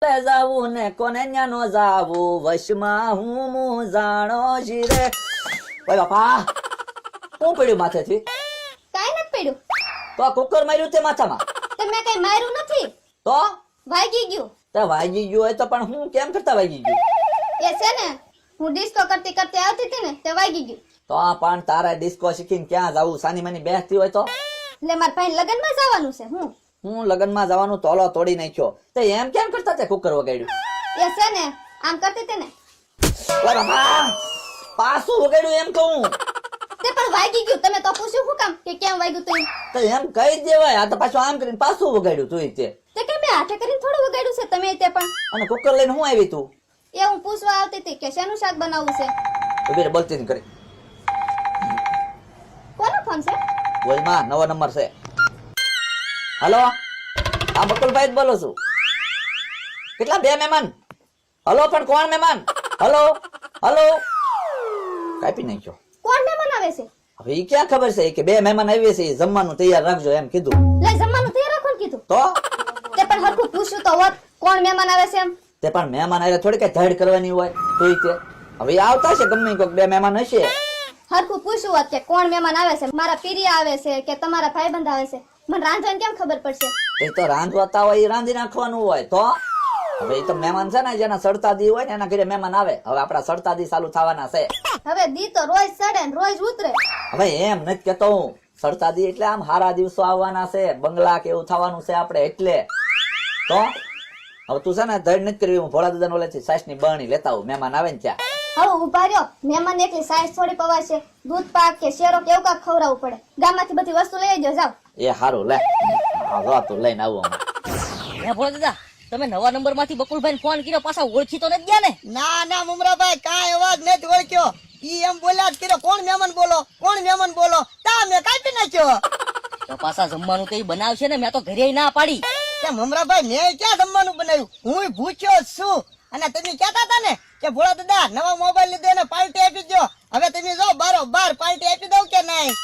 જાવું ને કોને ન્યા નો જાવું વશમાં હું જાણો છી રે. ઓય બાપા શું પડ્યું માથેથી? કાઈ નથી પડ્યું. તો આ કુકર માર્યું તે માથામાં? તમે કઈ માર્યું નથી. તો વાગી ગયું. તે વાગી ગયું હોય તો પણ હું કેમ કરતા વાગી ગયું? એ છે ને હું ડિસ્કો કરતી કરતી આવતી હતી ને તે વાગી ગયું. તો આ પણ તારા ડિસ્કો શીખીને ક્યાં જાવું? સાની માની બેસતી હોય તો? એટલે મારા ભાઈ લગનમાં જવાનું છે. હું લગનમાં જવાનું તોલો તોડી નાખ્યો. તે એમ કેમ કરતા તે કુકર વગાડ્યું? એ છે ને આમ કરતી હતી ને ઓય બાપા પાછું વગાડ્યું એમ કહું. તે પણ વાગી ગયું. તમે તો પૂછ્યું શું કામ કે કેમ વાગ્યું તું? તો એમ કહી દેવાય. આ તો પાછું આમ કરીને પાછું વગાડ્યું તું તે. તે કે મેં હાથે કરીને થોડું વગાડ્યું છે તમે તે પણ. અને કુકર લઈને હું આવી તું? એ હું પૂછવા આવતી હતી કે શેનું શાક બનાવવું છે. ઉભી રે, બોલતી નહીં કરી. કોનો ફોન છે? બોલમાં નવો નંબર છે. હલો, હા બકુલભાઈ જ બોલો છું. કેટલા? 2 મહેમાન? હલો, પણ કોણ મહેમાન? હલો હલો કાપી નાખ્યો. કોણ મહેમાન આવે છે? હવે ઈ ક્યાં ખબર છે કે 2 મહેમાન આવીએ છે, જમવાનું તૈયાર રાખજો એમ કીધું. લે જમવાનું તૈયાર રાખવાનું કીધું. તો તે પણ હરખું પૂછ્યું તો હોત કોણ મહેમાન આવે છે એમ. તે પણ મહેમાન આવે થોડી કઈ ધડ કરવાની હોય તો તે. હવે ઈ આવતા છે ગમે કોઈક 2 મહેમાન હશે. હરખું પૂછ્યું હોત કે કોણ મહેમાન આવે છે, મારા પીરિયા આવે છે કે તમારા ભાઈબંધ આવે છે, મને રાંધવાની કેમ ખબર પડશે? એ તો રાંધવાતા હોય એ રાંધી નાખવાનું હોય. તો હવે એ તો મહેમાન છે ને જેના સડતાદી હોય ને એના ઘરે મહેમાન આવે. હવે આપડા સડતાદી ચાલુ થવાના છે. હવે દી તો રોજ ચડે ને રોજ ઉતરે. હવે એમ નથી કેતો હું. સડતાદી એટલે આમ હારા દિવસો આવવાના છે, બંગલા કે એવું થવાનું છે આપણે એટલે. તો હવે તું છે ને ધડ નથી કરવી. હું ભોળા દાદા ઓલેથી સાસ ની બરણી લેતા આવું મહેમાન આવે ને ત્યાં. હવે ઉભા રહ્યો. મહેમાન એકલી સાઈઝ થોડી પવાશે. દૂધ પાક કે શેરો કે એવું કાક ખવડાવવું પડે. ગામમાંથી બધી વસ્તુ લઈ આવજો. જાવ. એ હારું લે. હા તું લઈને આવું. હે ભોળા દાદા, તમે નવા નંબર માંથી બકુલભાઈ ફોન કર્યો, પાછા ઓળખી તો નથી ગયા ને? ના ના મુમરાભાઈ કાંઈ અવાજ નથી ઓળખ્યો. ઈ એમ બોલ્યા જ કર્યો કોણ મહેમાન બોલો, કોણ મહેમાન બોલો. તા મેં કાપી નાખ્યો. તો પાછા જમવાનું કઈ બનાવશે ને? મેં તો ઘરે ના પાડી. કે મુમરાભાઈ મેં ક્યાં જમવાનું બનાવ્યું? હું ભૂખ્યો જ છું. અને તમે કહેતા હતા ને કે ભોળા દાદા નવા મોબાઈલ લીધો ને પાર્ટી આપી દો. હવે તમે જો બારોબાર પાર્ટી આપી દઉં કે નહીં?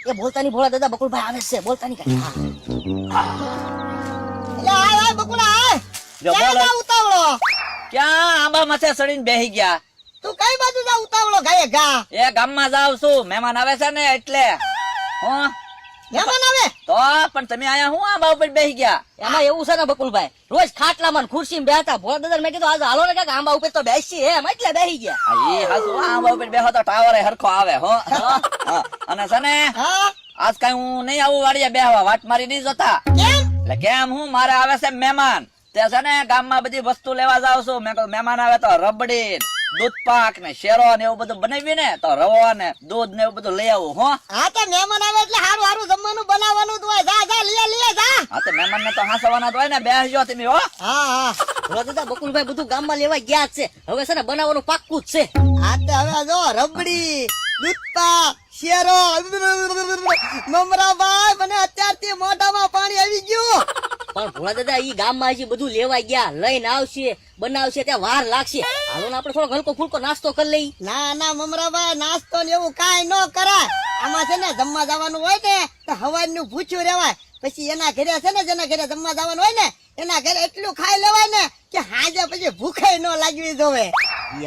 એ બોલતા નહીં ભોળા દાદા, બકુલભાઈ આવે છે, બોલતા નહીં કઈ. એટલે આય બકુલા આય. ક્યાં જા ઉતાવળો? ક્યાં આંબા માથે ચડીને બેહી ગયા? તું કઈ બાજુ જા ઉતાવળો ગાયે ગા? એ ગામમાં જાવ છું. મહેમાન આવે છે ને એટલે. હું મહેમાન આવે તો પણ તમે આયા હું આંબા ઉપર બેહી ગયા? એમાં એવું છે ને બકુલભાઈ, રોજ ખાટલામાં ખુરશી બેહતા. ભોળા દાદા મેં કીધું આજે હાલો ને કાંઈક આંબા ઉપર તો બેસી એમ, એટલે બેહી ગયા. એ હાસુ આંબા ઉપર બેહો તો ટાવર હરખો આવે. હો અને છે ને હા આજ કઈ હું નહીં આવું વાડીએ બેહવા. વાટ મારી નહીં જતા. કેમ? એટલે કેમ હું મારે આવે છે મહેમાન. તે છે ને ગામમાં બધી વસ્તુ લેવા જાવ છું. મેં કહ્યું મહેમાન આવે તો રબડી, દૂધ પાક ને શેરો ને એવું બધું બનાવી ને તો રવો ને દૂધ ને એવું બધું લઈ આવું. હો હા તો મહેમાન આવે એટલે હારું હારું જમવાનું બનાવવાનું જ હોય. જા જા લે જા. હા તો મહેમાન ને તો હાંસવાના તો હોય ને. બેસજો તમે. હો હા હા ભોળા દાદા બકુલભાઈ બધું ગામમાં લેવા ગયા જ છે. હવે છે ને બનાવવાનું પાક્કું જ છે. હા તો હવે જો રબડી, દૂધપાક, શેરો. મમરાભાઈ મને અત્યારથી મોઢામાં પાણી આવી ગયું. પણ ભોળા દાદા ઈ ગામમાં હજી બધું લેવા ગયા, લઈને આવશે, બનાવશે, ત્યાં વાર લાગશે. હાલો ને આપણે થોડો હલકો ફૂલકો નાસ્તો કરી લઈ. ના ના મમરાભાઈ નાસ્તો ને એવું કાંઈ ન કરાય. આમાં છે ને જમવા જવાનું હોય ને તો હવાનું ભૂખ્યું રહેવાય. પછી એના ઘરે છે ને જેના ઘરે જમવા જવાનું હોય ને એના ઘરે એટલું ખાઈ લેવાય ને કે હાજે પછી ભૂખે ન લાગવી જોવે.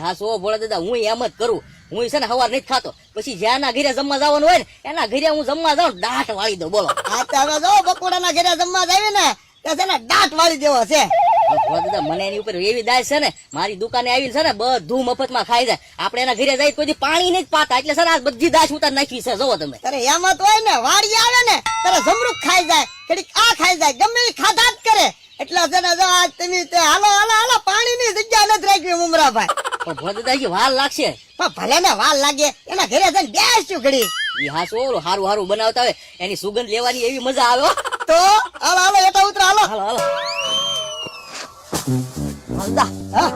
હા સો ભોળા દાદા, હું એમ જ કરું. હું છે ને હવાર નથી ખાતો. પછી જ્યાંના ઘરે જમવા જવાનું હોય ને એના ઘરે હું જમવા જાઉં, દાંત વાળી દઉં. બોલો. હા તો હવે જો બકુડાના ઘરે જમવા જાય ને તો છે ને દાંત વાળી દેવો છે. ભોળા દાદા મને એની ઉપર એવી દાય છે ને, મારી દુકાને આવીને છે ને બધું મફતમાં ખાઈ જાય. આપણે એના ઘરે જાય કોઈ પાણી નહીં પાતા. એટલે છે ને આ બધી દાશ ઉતાર નાખી છે. જોવો તમે. અરે એમ જ હોય ને, વાડી આવે ને ત્યારે જમરૂખ ખાઈ જાય, ઘડીક આ ખાઈ જાય, ગમે એ ખાધા જ કરે. એટલે છે ને જો આજ તમે તે હાલો હાલો હાલો પાણીની જગ્યા નથી રાખવી મુમરાભાઈ. પણ ભોળા દાદા હજી વાર લાગશે. પણ ભલે ને વાર લાગે એના ઘરે જઈને બેસશું ઘડી. ઈ હા સો હારું હારું બનાવતા હોય એની સુગંધ લેવાની એવી મજા આવે. હો. તો હાલો હાલો એટા ઉતરો હાલો. હાલો હાલો હાલદા. હા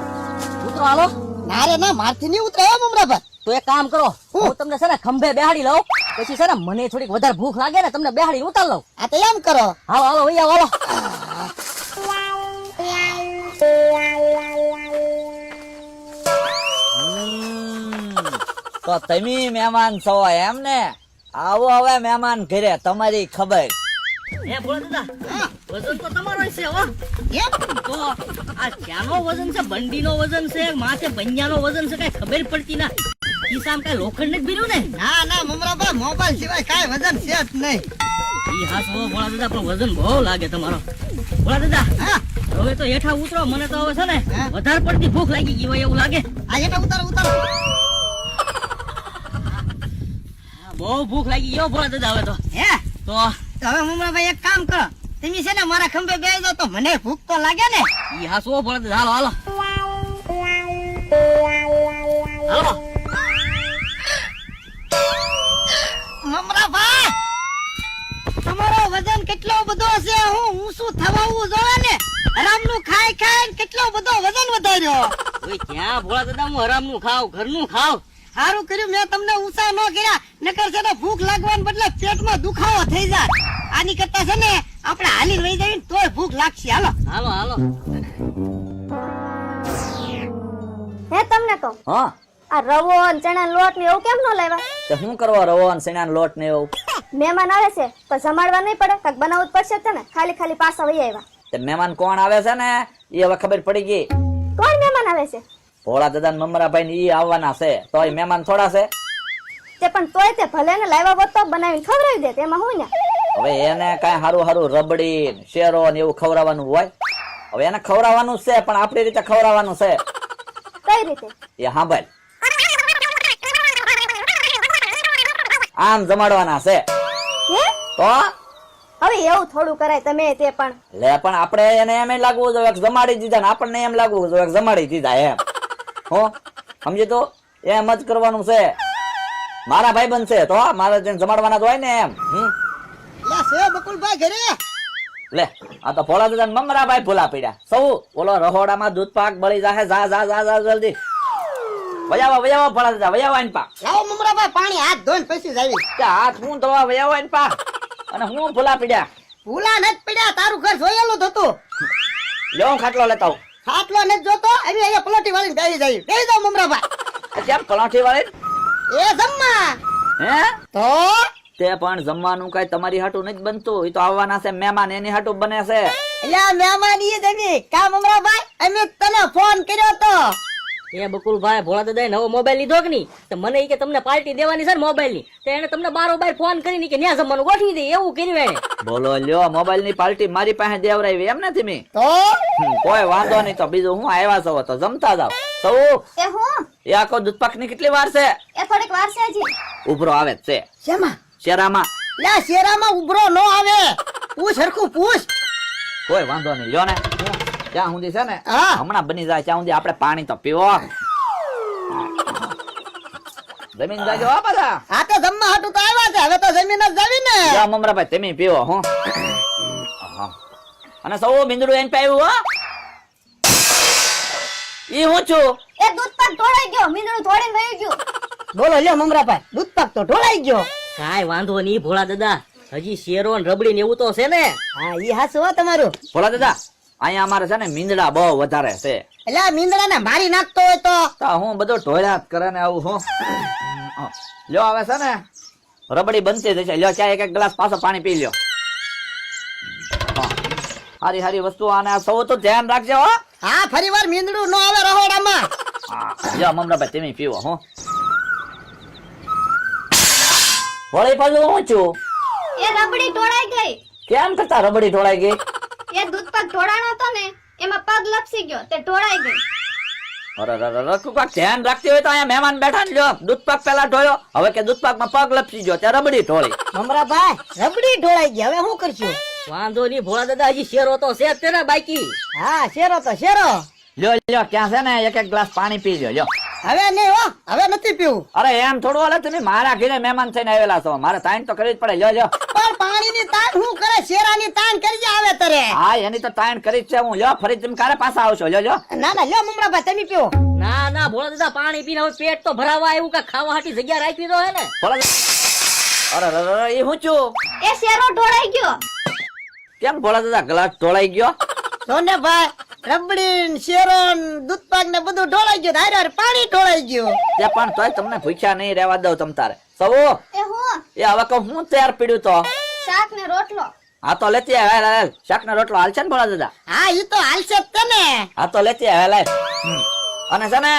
ઉતરો હાલો. ના રે ના મારથી નહીં ઉતરે મુમરાભાઈ. તો એક કામ કરો, હું તમને છે ને ખંભે બેહાડી લઉં. પછી છે ને મને થોડીક વધારે ભૂખ લાગે ને તમને બેહાડી ઉતાર લઉં. આ તો એમ કરો. હાલો હાલો વૈયા હાલો. તો તમે મહેમાન છો એમ ને? આવો હવે મહેમાન ઘરે, તમારી ખબર. હે ભોળા દાદા, વજન તો તમારો છે. હો એમ તો આ ક્યાંનો વજન છે, બંડીનો વજન છે, માથે બન્યાનો વજન છે, કઈ ખબર પડતી ના. ખિસ્સામાં કઈ લોખંડ નથી ભર્યું ને? ના ના મમરાભાઈ મોબાઈલ સિવાય કાંઈ વજન છે જ નહીં. ઈ હાસો ભોળા દાદા, પણ વજન બહુ લાગે તમારો. ભોળા દાદા, હા હવે તો હેઠા ઉતરો, મને તો હવે છે ને હા? વધારે પડતી ભૂખ લાગી ગઈ હોય એવું લાગે. આ એટા ઉતારો ઉતારો. હા, બહુ ભૂખ લાગી ગયો ભોળા દાદા હવે તો. હે તો તો હવે મમરાભાઈ એક કામ કરો, તમે છે ને મારા ખંભે બેસી જાઓ તો મને ભૂખ તો લાગે ને. ઈ હાસો ભોળા દાદા, હાલો હાલો હાલો. મમરાભાઈ તમારો વજન કેટલો બધો છે, હું ઊંચું થવાવું જોવે ને. હરામનું ખાઈ ખાઈને કેટલો બધો વજન વધાર્યો. ઓય ક્યાં ભોળા દાદા, હું હરામનું ખાવ, ઘરનું ખાવ. સારું કર્યું મેં તમને ઊંચા ન કર્યા, નકર છે ને ભૂખ લાગવાને બદલે પેટમાં દુખાવો થઈ જાય. આની કરતા છે ને આપણે હાલીને વહી જઈએ ને તોય ભૂખ લાગશે. હાલો હાલો હાલો. હે તમને કહું, હા આ રવો અને ચણાનો લોટ ને એવું કેમ ન લાવ્યા? તે શું કરવા રવો અને શેણાનો લોટ ને એવું? મહેમાન આવે છે તો જમાડવા નહીં પડે? કાંઈક બનાવવું જ પડશે જ ને. ખાલી ખાલી પાછા વહી આવ્યા. તે મહેમાન કોણ આવે છે ને એ હવે ખબર પડી ગઈ. કોણ મહેમાન આવે છે? ભોળા દાદા મમરાભાઈ ને ઈ આવવાના છે, તો એ મહેમાન થોડા છે. તે પણ તોય તે ભલે ને લાવ્યા હોત તો બનાવીને ખવડાવી દે, એમાં હું ને. હવે એને કઈ હારું હારું રબડી શેરો ને એવું ખવડાવવાનું હોય. હવે એને ખવડાવવાનું જ છે, પણ આપણી રીતે ખવડાવવાનું છે. કઈ રીતે? એ સાંભળ, આમ જમાડવાના છે. હે તો હવે એવું થોડું કરાય તમે તે પણ. લે પણ આપણે એને એમ લાગવું જોઈએ કે જમાડી દીધા ને આપણને એમ લાગવું જોઈએ કે જમાડી દીધા એમ. હો સમજી તો એમ જ કરવાનું છે. મારા ભાઈ બનશે તો મારે જેને જમાડવાના જ હોય ને એમ. લે છે બકુલભાઈ ઘરે. લે આ તો ભોળા દાદા ને મમરાભાઈ ભૂલા પડ્યા. સૌ ઓલો રહોડામાં દૂધ પાક બળી જાહે. જા જા જા જા જલ્દી વયાવા વયાવા ભોળા દાદા વયાવા આઈન પા. લાવો મમરાભાઈ પાણી હાથ ધોઈને પછી જાવી. કે હાથ હું ધોવા વયાવા આઈન પા. અને હું ભૂલા પડ્યા. ભૂલા નથી પડ્યા, તારું ઘર જોયેલું જ હતું. લ્યો હું ખાટલો લેતા આવું. ખાટલો નથી જોતો, અમે અહીંયા પલોટી વાળીને બેસી જઈએ. બેસી જાઓ મમરાભાઈ. કેમ પલાઠી વાળી એ જમવા હે? તો તે પણ જમવાનું કઈ તમારી હાટું નથી બનતું. એ તો આવવાના છે મહેમાન, એની હાટું બને છે. એટલે મહેમાન ઈ જ અમે. કા મમરાભાઈ અમે તને ફોન કર્યો તો. એ બકુલભાઈ, ભોળા દાદાએ નવો મોબાઈલ લીધો કે નહીં, તો મને ઈ કે તમને પાર્ટી દેવાની છે ને મોબાઈલ ની, તો એને તમને બારોબાર ફોન કરીને કે ન્યા જમવાનું ગોઠવી દે એવું કર્યું એને. બોલો લ્યો, મોબાઈલ ની પાર્ટી મારી પાસે દેવરાવી એમ નથી મી. તો કોઈ વાંધો નહીં, તો બીજું હું આવ્યા છો તો જમતા જાવ. તો એ હું એ આખો દૂધપાક ની કેટલી વાર છે? એ થોડીક વાર છે હજી. ઉભરો આવે જ છે શેમાં? શેરામાં. લે શેરામાં ઉભરો નો આવે. પૂછ હરખું પૂછ. કોઈ વાંધો નહીં, લ્યો ને ત્યાં સુધી છે ને હા. હમણાં બની જાય ત્યાં સુધી આપણે પાણી તો પીવો. જમીન જાજો હો બધા. આ તો જમવા હાટું તો આવ્યા છે, હવે તો જમીન જ જાવી ને. જા મમરાભાઈ તમે પીવો હું. અને સૌ બિંદડું એને પાયું હો. ઈ હું છું. એ દૂધ પાક ઢોળાઈ ગયો, મીંદડું ધોળીને વહી ગયું. બોલો લ્યો મમરાભાઈ, દૂધ પાક તો ઢોળાઈ ગયો. કાંઈ વાંધો નહીં ભોળા દાદા, હજી શેરો ને રબડી ને એવું તો છે ને. હા ઈ હાસું હો તમારું. ભોળા દાદા અહીંયા અમારે છે ને મીંદડા બહુ વધારે છે. એટલે આ મીંદડાને મારી નાખતો હોય તો. તો હું બધો ઢોળ્યા જ કરે ને આવું હું. લ્યો આવે છે ને રબડી બનતી જશે. લ્યો ચા એક ગ્લાસ પાછો પાણી પી લ્યો. હારી હારી વસ્તુ આને આ સૌ તો ધ્યાન રાખજો હો. હા ફરી વાર મીંદડું નો આવે રહોડામાં. લ્યો મમરાભાઈ તમે પીવો હું. વળી પાછું હું છું. એ રબડી ઢોળાઈ ગઈ. કેમ કરતા રબડી ઢોળાઈ ગઈ? એ દૂધ પાક ઢોળાણો હતો ને એમાં પગ લપસી ગયો, તે ઢોળાઈ ગઈ. અરે ધ્યાન રાખતી હોય તો અહીંયા મહેમાન બેઠા ને. લ્યો દૂધ પાક પેલા ઢોળ્યો, હવે કે દૂધ પાક માં પગ લપસી ગયો ત્યાં રબડી ઢોળી. મમરાભાઈ રબડી ઢોળાઈ ગઈ, હવે શું કરશું? વાંધો નહીં ભોળા દાદા, હજી શેરો તો છે જ તે ને બાકી. હા શેરો તો શેરો. લ્યો લ્યો ક્યાં છે ને એક ગ્લાસ પાણી પી લ્યો. લ્યો હવે નહીં હો, હવે નથી પીવું. અરે એમ થોડું હાલે, તમે મારા ઘરે મહેમાન થઈને આવેલા છો, મારે તાણ તો કરવી જ પડે. લ્યો લ્યો. પણ પાણીની તાણ શું કરે? શેરાની તાણ કરી આવે તરે. હા એની તો તાણ કરી જ છે હું. લ્યો ફરી તમે ક્યારે પાછા આવશો? લ્યો લ્યો. ના ના લ્યો મમરાભાઈ તમે પીવો. ના ના ભોળા દાદા, પાણી પીને હવે પેટ તો ભરાવા આવ્યું, કે ખાવા હાટી જગ્યા રાખવી તો હે ને. અરે એ હું છું. એ શેરો ઢોળાઈ ગયો. કેમ ભોળા દાદા ગ્લાસ ઢોળાઈ ગયો? સોને ભાઈ રબડી શેરો દૂધ પાક ને બધું ઢોળાઈ ગયું. હારે હારે પાણી ઢોળાઈ ગયું. તે પણ તોય તમને ભૂખ્યા નહીં રહેવા દઉં તમ તારે. સૌ એ હું એ હવે કહું હું તૈયાર પીડ્યું તો. શાક ને રોટલો. આ તો લેતી આવ હાલ હાલ શાક નો રોટલો હાલ છે ને ભોળા દાદા હા ઈ તો હાલશે જ તે ને. આ તો લેતી આવ હાલ હાલ. અને છે ને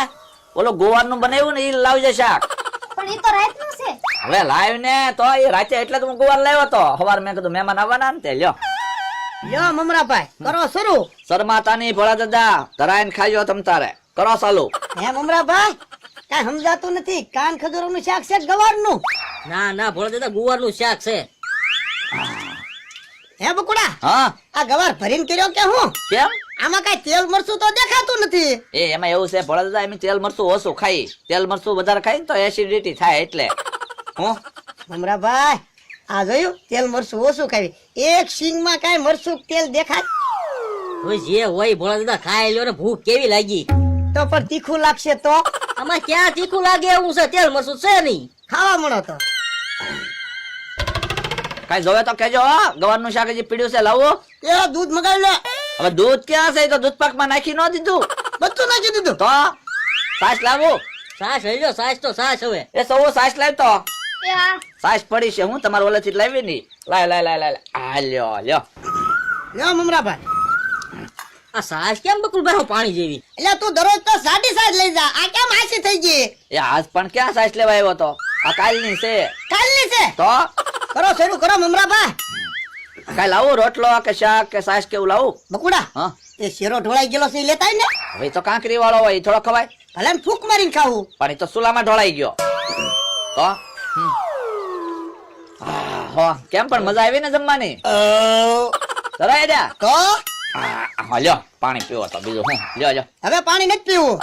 ઓલો ગોવાર નું બનાવ્યું ને ઈ લાવજે શાક પણ એ તો રાતનું છે. હવે લાવ ને તો એ રાતે એટલે તો હું ગોવાર લાવ્યો તો સવાર મેં કીધું મહેમાન આવવાના ને તે લ્યો લ્યો મમરાભાઈ કરો શરૂ. શરમાતાની ભોળા દાદા ધરાઈને ખાજો તમ તારે કરો ચાલુ હે મમરાભાઈ કાંઈ સમજાતું નથી. કાન ખજૂરનું શાક છે ગવારનું. ના ના ભોળા દાદા ગુવારનું શાક છે. હે બકુડા હા આ ગવાર ભરીને કર્યો કે હું? કેમ આમાં કાંઈ તેલ મરચું તો દેખાતું નથી. એ એમાં એવું છે ભોળા દાદા એમ તેલ મરચું ઓછું ખાઈ તેલ મરચું વધારે ખાઈ ને તો એસિડિટી થાય એટલે હું મમરાભાઈ આ જોયું તેલ મરચું ઓછું ખાવી. એક સિંગમાં કાંઈ મરચું તેલ દેખાય હવે જે હોય ભોળા દાદા ખાઈ લ્યો ને ભૂખ કેવી લાગી. તો પણ તીખું લાગશે તો આમાં ક્યાં તીખું લાગે એવું છે? તેલ મરચું છે નહીં. ખાવા મળો તો. કઈ જોવે તો કેજો ગવારનું શાક હજી પીડ્યું છે લાવો એ દૂધ મગાવી લે. હવે દૂધ ક્યાં છે એ તો દૂધ પાકમાં નાખી ન દીધું બધું નાખી દીધું. તો સાસ લાવો સાસ લઈ લો, સાસ તો સાસ હવે. એ સૌ સાસ લાવ તો એ હા સાસ પડી છે હું તમારે ઓલેથી લાવી ની લાય લાય લાય લાય આ લ્યો લ્યો લ્યો મમરાભાઈ. આ સાસ કેમ બકુલભાઈ પાણી જેવી? એટલે તું દરરોજ તો સાડી સાજ લઈ જા. આ કેમ આછી થઈ ગઈ? એ આજ પણ ક્યાં સાસ લેવા આવ્યો તો આ કાલની છે કાલની છે. તો કરો શરૂ કરો મમરાભાઈ. કઈ લાવું રોટલો કે શાક કે સાસ કેવું લાવું બકુડા હા એ શેરો ઢોળાઈ ગયેલો છે એ લેતાય ને. હવે ઈ તો કાંકરી વાળો હોય ઈ થોડો ખવાય ભલે ને ફૂંક મારીને ખાવું. પણ ઈ તો સુલામાં ઢોળાઈ ગયો તો હો કેમ પણ મજા આવી ને જમવાની સરાય જા તો હા લ્યો પાણી પીવો તો બીજું હું લ્યો લ્યો હવે પાણી નથી પીવું.